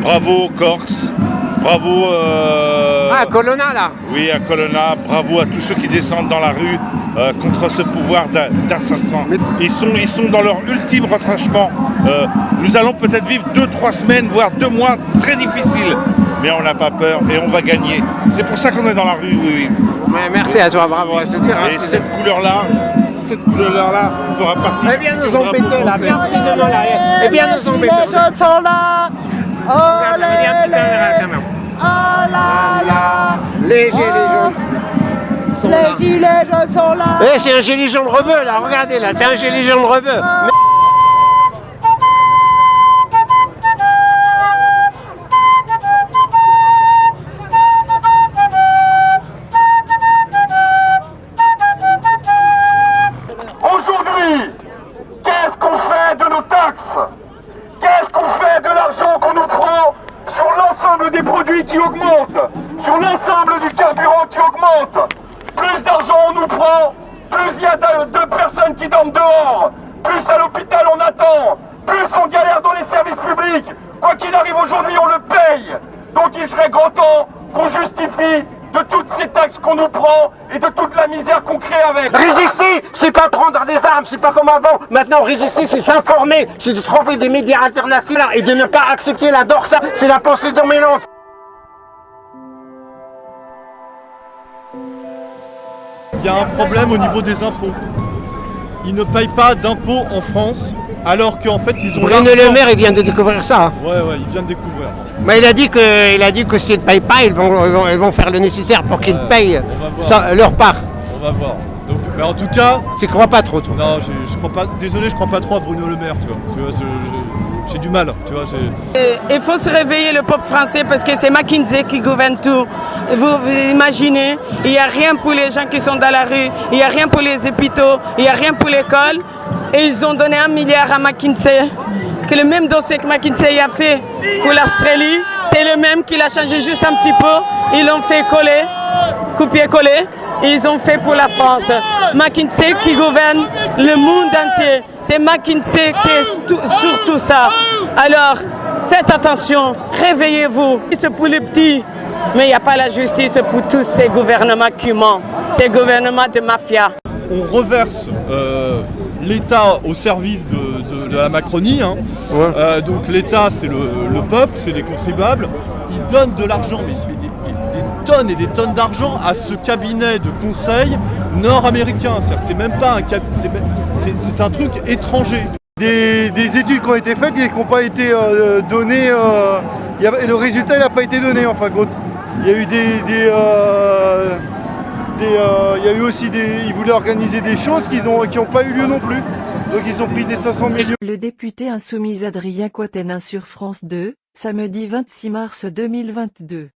bravo Corse, bravo... à Colonna là. Oui, à Colonna, bravo à tous ceux qui descendent dans la rue contre ce pouvoir d'assassins. Ils sont dans leur ultime retranchement. Nous allons peut-être vivre 2-3 semaines, voire 2 mois très difficiles. Mais on n'a pas peur et on va gagner. C'est pour ça qu'on est dans la rue, oui. Ouais, merci à toi, bravo. Et cette couleur-là fera partie... Eh bien, nous embêter là, viens petit devant là. Eh bien, nous embêter. Les jeunes sont là. Oh là là. Les gilets jaunes. Les gilets jaunes sont là. Eh, c'est un gilet jaune rebeu là, regardez là, c'est un gilet jaune rebeu. Aujourd'hui, qu'est-ce qu'on fait de nos taxes? Qu'est-ce qu'on fait de l'argent qu'on nous prend sur l'ensemble des produits qui augmentent, sur l'ensemble du carburant qui augmente? Plus d'argent on nous prend, plus il y a de personnes qui dorment dehors, plus à l'hôpital on attend, plus on galère dans les services publics. Quoi qu'il arrive aujourd'hui, on le paye. Donc il serait grand temps qu'on justifie de toutes ces taxes qu'on nous prend et de toute la misère qu'on crée avec. Résister, c'est pas prendre des armes, c'est pas comme avant. Maintenant, résister, c'est s'informer, c'est de trouver des médias internationaux et de ne pas accepter la doxa, c'est la pensée dominante. Il y a un problème au niveau des impôts. Ils ne payent pas d'impôts en France, alors qu'en fait ils ont... Bruno Le Maire, il vient de découvrir ça. Hein. Ouais, il vient de découvrir. Mais il a dit que s'ils ne payent pas, ils vont faire le nécessaire pour qu'ils payent leur part. On va voir. Donc, mais en tout cas... Tu crois pas trop, toi? Non, je crois pas. Désolé, je crois pas trop à Bruno Le Maire, tu vois j'ai du mal, tu vois. Il faut se réveiller, le peuple français, parce que c'est McKinsey qui gouverne tout. Vous imaginez, il n'y a rien pour les gens qui sont dans la rue, il n'y a rien pour les hôpitaux, il n'y a rien pour l'école. Et ils ont donné 1 milliard à McKinsey. Que le même dossier que McKinsey a fait pour l'Australie, c'est le même qu'il a changé juste un petit peu. Ils l'ont fait coller, copier-coller. Et ils ont fait pour la France. McKinsey qui gouverne le monde entier. C'est McKinsey qui est sur tout ça. Alors, faites attention, réveillez-vous. C'est pour les petits, mais il n'y a pas la justice pour tous ces gouvernements qui mentent, ces gouvernements de mafia. On reverse l'État au service de la Macronie. Hein. Ouais. Donc l'État, c'est le peuple, c'est les contribuables. Ils donnent de l'argent, mais des tonnes et des tonnes d'argent à ce cabinet de conseil nord-américain. C'est même pas un c'est un truc étranger. Des études qui ont été faites et qui n'ont pas été données, et le résultat n'a pas été donné en fin de compte. Il y a eu il y a eu aussi ils voulaient organiser des choses qui n'ont pas eu lieu non plus. Donc ils ont pris des 500 millions. Le député insoumis Adrien Quatennens sur France 2, samedi 26 mars 2022.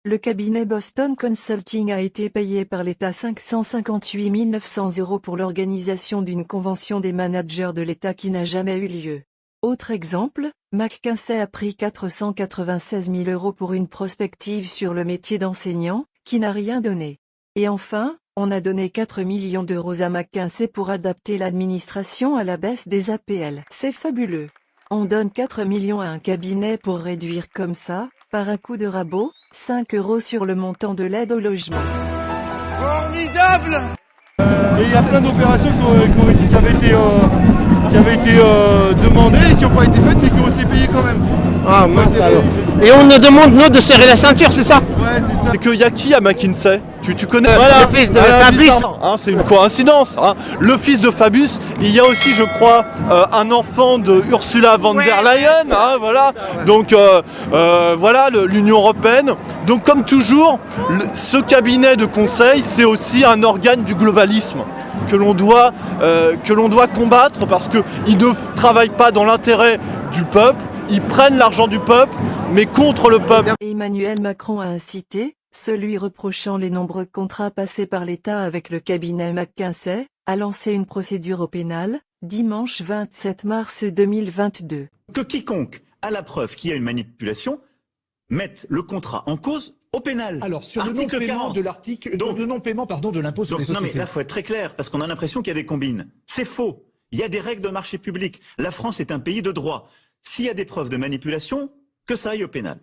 Le cabinet Boston Consulting a été payé par l'État 558 900 € pour l'organisation d'une convention des managers de l'État qui n'a jamais eu lieu. Autre exemple, McKinsey a pris 496 000 € pour une prospective sur le métier d'enseignant, qui n'a rien donné. Et enfin, on a donné 4 millions d'euros à McKinsey pour adapter l'administration à la baisse des APL. C'est fabuleux. On donne 4 millions à un cabinet pour réduire comme ça, par un coup de rabot, 5 € sur le montant de l'aide au logement. Formidable! Et il y a plein d'opérations qui avaient été demandées et qui n'ont pas été faites mais qui ont été payées quand même. Ah mince alors. Et on nous demande nous de serrer la ceinture, c'est ça? Ouais, c'est ça. Et qu'il y a qui à McKinsey? Tu connais le fils de Fabius. Hein, c'est une coïncidence. Hein. Le fils de Fabius. Il y a aussi, je crois, un enfant de Ursula von der Leyen. Hein, voilà. Donc voilà, l'Union européenne. Donc comme toujours, ce cabinet de conseil, c'est aussi un organe du globalisme que l'on doit combattre parce qu'ils ne travaillent pas dans l'intérêt du peuple. Ils prennent l'argent du peuple, mais contre le peuple. Emmanuel Macron a incité, celui reprochant les nombreux contrats passés par l'État avec le cabinet McKinsey, à lancer une procédure au pénal, dimanche 27 mars 2022. Que quiconque a la preuve qu'il y a une manipulation mette le contrat en cause au pénal. Alors, sur le non-paiement de l'article, le non-paiement, de l'impôt sur les sociétés. Non mais là, faut être très clair, parce qu'on a l'impression qu'il y a des combines. C'est faux. Il y a des règles de marché public. La France est un pays de droit. S'il y a des preuves de manipulation, que ça aille au pénal.